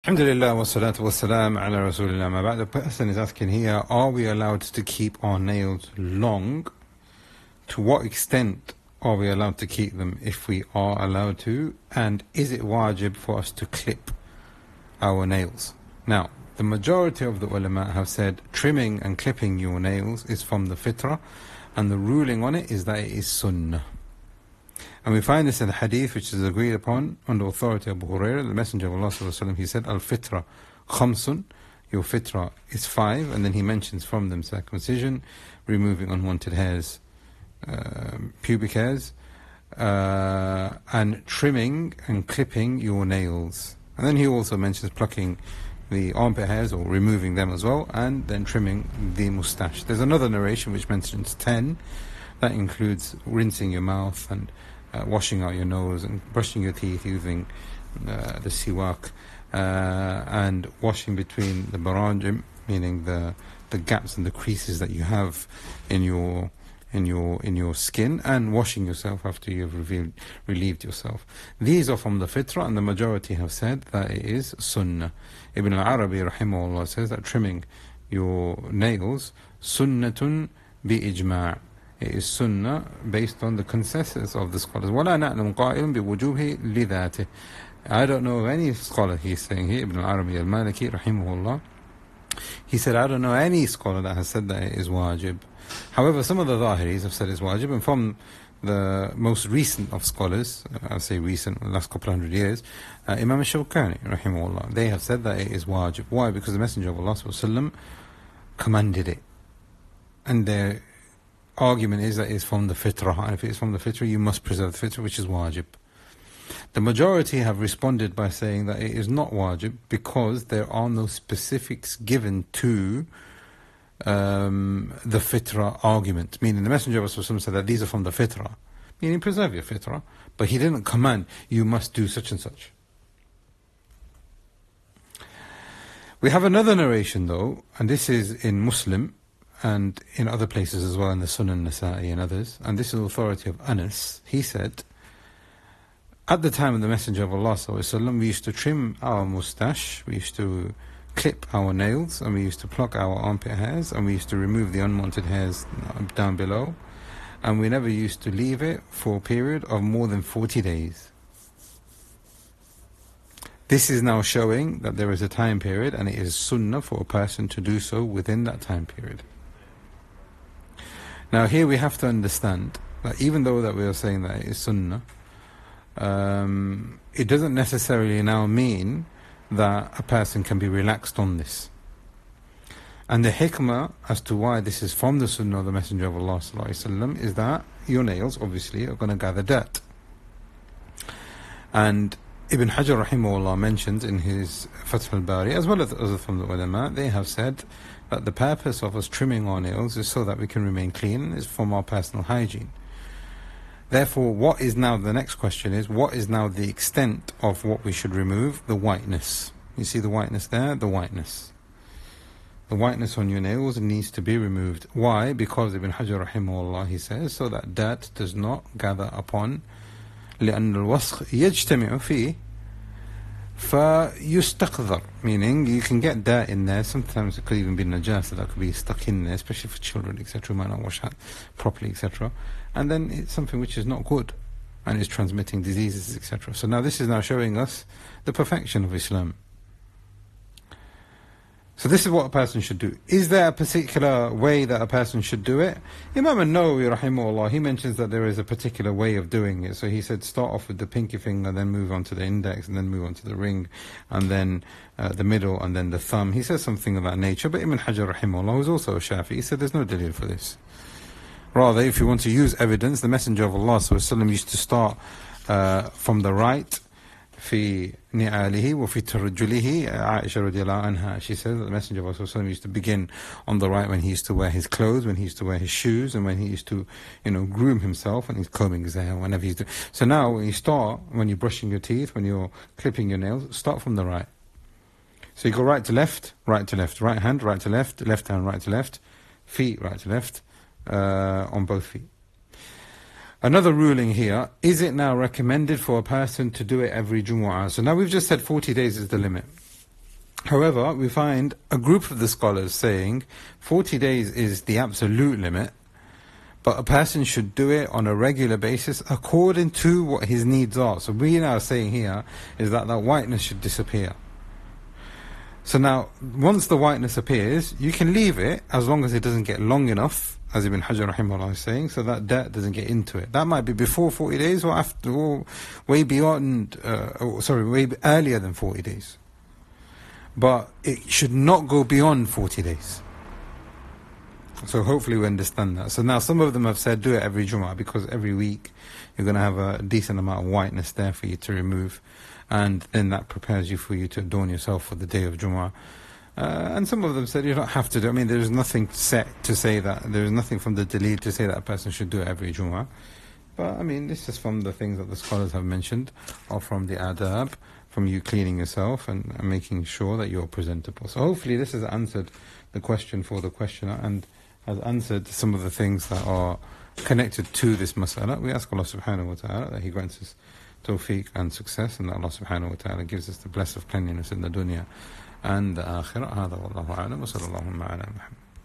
Alhamdulillah wa salatu wa salam ala rasulillah. Ma ba'd. The person is asking here, are we allowed to keep our nails long? To what extent are we allowed to keep them if we are allowed to? And is it wajib for us to clip our nails? Now, the majority of the ulama have said trimming and clipping your nails is from the fitrah, and the ruling on it is that it is sunnah. And we find this in the hadith which is agreed upon on the authority of Abu Hurairah, the Messenger of Allah sallallahu alaihi wasallam. He said, Al-fitra khamsun, your fitra is 5, and then he mentions from them circumcision, removing unwanted hairs, pubic hairs, and trimming and clipping your nails. And then he also mentions plucking the armpit hairs or removing them as well, and then trimming the moustache. There's another narration which mentions 10. That includes rinsing your mouth and washing out your nose and brushing your teeth using the siwak, and washing between the barajim, meaning the gaps and the creases that you have in your skin, and washing yourself after you've relieved yourself. These are from the fitrah, and the majority have said that it is sunnah. Ibn al-Arabi rahimahullah says that trimming your nails sunnatun bi-ijma'. It is sunnah based on the consensus of the scholars. وَلَا نَعْلَمُ قَائِلٌ بِوُجُوبِهِ لِذَاتِهِ. I don't know of any scholar, he's saying here, Ibn al-Arabi al-Maliki rahimahullah. He said, I don't know any scholar that has said that it is wajib. However, some of the Zahiris have said it's wajib, and from the most recent of scholars, I'll say recent, the last couple of 100 years, Imam al-Shawkani rahimahullah, they have said that it is wajib. Why? Because the Messenger of Allah sallallahu alaihi wasallam commanded it. And their argument is that it's from the fitrah, and if it's from the fitrah, you must preserve the fitrah, which is wajib. The majority have responded by saying that it is not wajib because there are no specifics given to the fitrah argument. Meaning the Messenger of Allah said that these are from the fitrah, meaning preserve your fitrah, but he didn't command you must do such and such. We have another narration though, and this is in Muslim and in other places as well, in the Sunan Nasa'i and others, and this is the authority of Anas. He said, at the time of the Messenger of Allah sallallahu alaihi wasallam, we used to trim our moustache, we used to clip our nails, and we used to pluck our armpit hairs, and we used to remove the unwanted hairs down below, and we never used to leave it for a period of more than 40 days. This is now showing that there is a time period, and it is sunnah for a person to do so within that time period. Now here we have to understand that even though that we are saying that it is sunnah, it doesn't necessarily now mean that a person can be relaxed on this. And the hikmah as to why this is from the sunnah of the Messenger of Allah sallallahu alaihi wasallam is that your nails obviously are going to gather dirt. And Ibn Hajar rahimahullah mentions in his Fath al-Bari, as well as others from the ulama, they have said that the purpose of us trimming our nails is so that we can remain clean, is from our personal hygiene. Therefore, what is now, the next question is, what is now the extent of what we should remove? The whiteness. You see the whiteness there? The whiteness. The whiteness on your nails needs to be removed. Why? Because Ibn Hajar rahimahullah, he says, so that dirt does not gather upon لأن الوسخ يجتمع فيه فيستقذر, meaning you can get dirt in there. Sometimes it could even be najasa that could be stuck in there, especially for children, etc. Might not wash that properly, etc. And then it's something which is not good and is transmitting diseases, etc. So now this is now showing us the perfection of Islam. So this is what a person should do. Is there a particular way that a person should do it? Imam al-Nawawi rahimahullah, he mentions that there is a particular way of doing it. So he said start off with the pinky finger, then move on to the index, and then move on to the ring, and then the middle, and then the thumb. He says something of that nature. But Ibn Hajar rahimahullah, who's also a Shafi'i, he said there's no dalil for this. Rather, if you want to use evidence, the Messenger of Allah sallallahu alaihi wasallam used to start from the right, في نعاله وفي ترجله. Aisha radiallahu anha, she says that the Messenger of Allah used to begin on the right when he used to wear his clothes, when he used to wear his shoes, and when he used to, groom himself, and he's combing his hair, whenever he's doing. So now when you start, when you're brushing your teeth, when you're clipping your nails, start from the right. So you go right to left, right hand, right to left hand, right to left, feet, right to left, on both feet. Another ruling here, is it now recommended for a person to do it every Jumu'ah? So now we've just said 40 days is the limit. However, we find a group of the scholars saying 40 days is the absolute limit, but a person should do it on a regular basis according to what his needs are. So we are saying here is that whiteness should disappear. So now, once the whiteness appears, you can leave it as long as it doesn't get long enough, as Ibn Hajar rahimahullah is saying, so that dirt doesn't get into it. That might be before 40 days or after, or way beyond, way earlier than 40 days. But it should not go beyond 40 days. So hopefully we understand that. So now some of them have said do it every Jum'ah, because every week you're going to have a decent amount of whiteness there for you to remove, and then that prepares you for you to adorn yourself for the day of Jum'ah. And some of them said you don't have to do it. I mean, there's nothing set to say that, there's nothing from the Dalil to say that a person should do it every Jum'ah. But I mean, this is from the things that the scholars have mentioned, or from the adab, from you cleaning yourself and making sure that you're presentable. So hopefully this has answered the question for the questioner, and has answered some of the things that are connected to this mas'ala. We ask Allah subhanahu wa ta'ala that He grants us tawfiq and success, and that Allah subhanahu wa ta'ala gives us the bliss of cleanliness in the dunya and the akhirah. هذا والله أعلم وصلى الله على محمد.